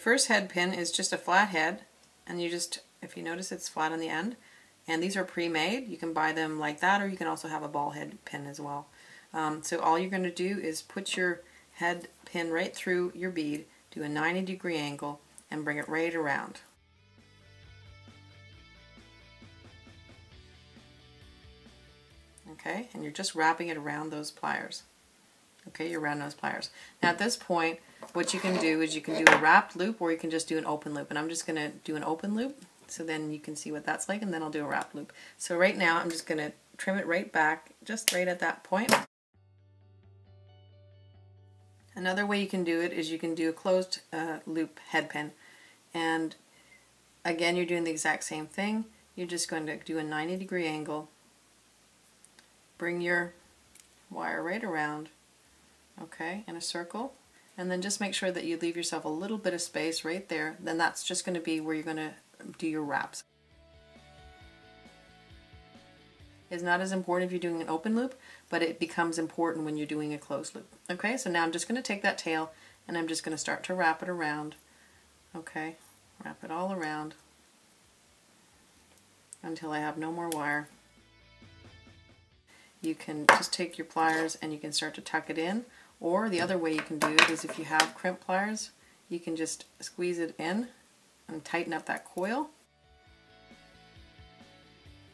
first head pin is just a flat head, and you just, if you notice, it's flat on the end. And these are pre-made. You can buy them like that, or you can also have a ball head pin as well. So all you're going to do is put your head pin right through your bead, do a 90-degree angle, and bring it right around. Okay, and you're just wrapping it around those pliers. Okay, you're around those pliers. Now at this point, what you can do is you can do a wrapped loop, or you can just do an open loop. And I'm just going to do an open loop, so then you can see what that's like, and then I'll do a wrapped loop. So right now I'm just going to trim it right back, just right at that point. Another way you can do it is you can do a closed loop head pin. And again, you're doing the exact same thing. You're just going to do a 90-degree angle, bring your wire right around, okay, in a circle, and then just make sure that you leave yourself a little bit of space right there. Then that's just going to be where you're going to do your wraps. It's not as important if you're doing an open loop, but it becomes important when you're doing a closed loop. Okay, so now I'm just going to take that tail and I'm just going to start to wrap it around. Okay, wrap it all around until I have no more wire. You can just take your pliers and you can start to tuck it in, or the other way you can do it is if you have crimp pliers, you can just squeeze it in and tighten up that coil.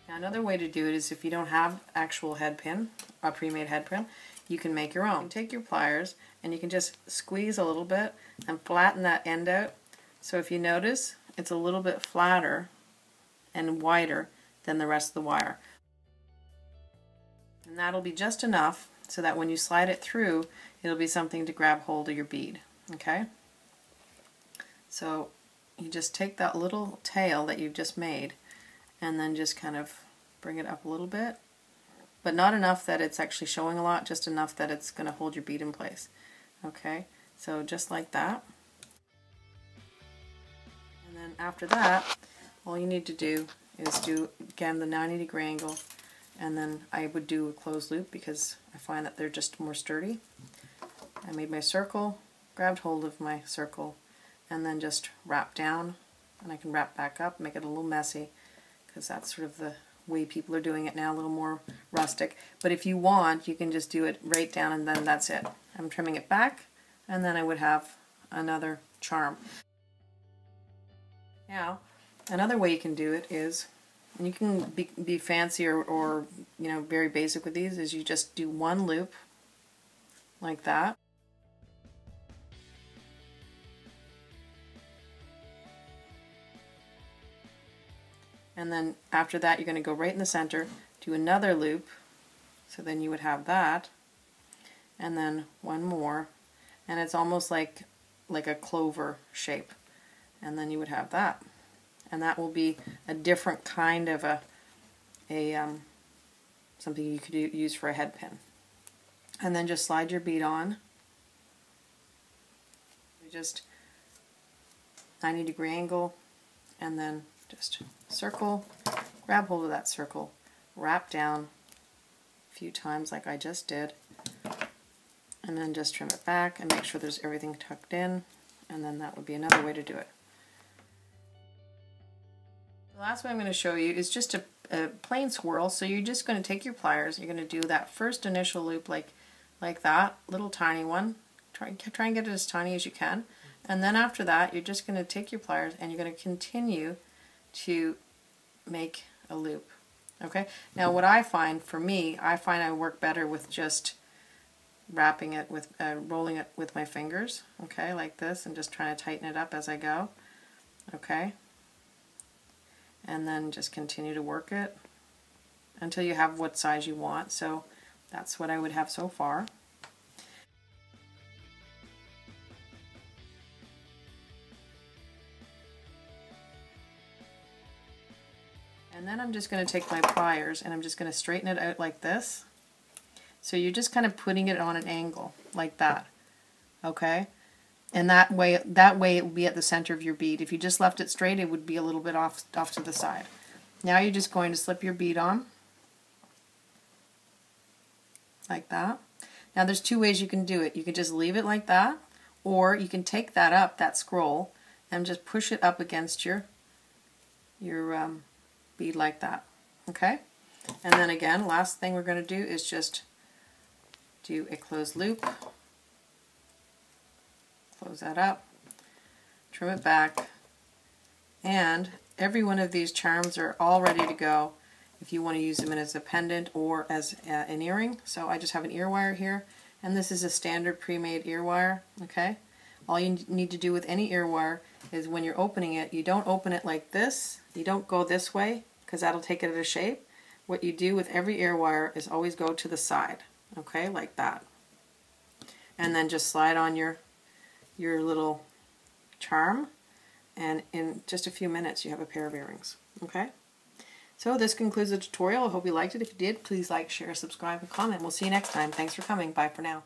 Now another way to do it is if you don't have actual head pin, a pre-made head pin, you can make your own. You take your pliers and you can just squeeze a little bit and flatten that end out. So if you notice, it's a little bit flatter and wider than the rest of the wire. And that'll be just enough so that when you slide it through, it'll be something to grab hold of your bead. Okay? So you just take that little tail that you've just made and then just kind of bring it up a little bit, but not enough that it's actually showing a lot, just enough that it's going to hold your bead in place. Okay? So just like that. And then after that, all you need to do is do, again, the 90-degree angle, and then I would do a closed loop because I find that they're just more sturdy. I made my circle, grabbed hold of my circle, and then just wrap down, and I can wrap back up, make it a little messy, because that's sort of the way people are doing it now, a little more rustic. But if you want, you can just do it right down and then that's it. I'm trimming it back, and then I would have another charm. Now, another way you can do it is, and you can be fancy or you know, very basic with these, is you just do one loop like that. And then after that, you're going to go right in the center, do another loop, so then you would have that, and then one more, and it's almost like a clover shape, and then you would have that. And that will be a different kind of something you could use for a head pin. And then just slide your bead on. Just 90-degree angle, and then just circle, grab hold of that circle, wrap down a few times like I just did, and then just trim it back and make sure there's everything tucked in, and then that would be another way to do it. The last way I'm going to show you is just a plain swirl. So you're just going to take your pliers, you're going to do that first initial loop like that, little tiny one. Try and get it as tiny as you can. And then after that, you're just going to take your pliers and you're going to continue to make a loop. Okay? Now what I find, for me, I work better with just wrapping it with, rolling it with my fingers, okay, like this, and just trying to tighten it up as I go. Okay? And then just continue to work it until you have what size you want. So that's what I would have so far. And then I'm just going to take my pliers and I'm just going to straighten it out like this. So you're just kind of putting it on an angle like that. Okay? And that way it will be at the center of your bead. If you just left it straight, it would be a little bit off to the side. Now you're just going to slip your bead on like that. Now there's two ways you can do it. You can just leave it like that, or you can take that up, that scroll, and just push it up against your bead like that. Okay? And then again, last thing we're going to do is just do a closed loop. Close that up, trim it back, and every one of these charms are all ready to go if you want to use them as a pendant or as an earring. So I just have an ear wire here, and this is a standard pre-made ear wire. Okay? All you need to do with any ear wire is when you're opening it, you don't open it like this. You don't go this way because that'll take it out of shape. What you do with every ear wire is always go to the side. Okay, like that. And then just slide on your little charm, and in just a few minutes you have a pair of earrings. Okay? So this concludes the tutorial. I hope you liked it. If you did, please like, share, subscribe, and comment. We'll see you next time. Thanks for coming. Bye for now.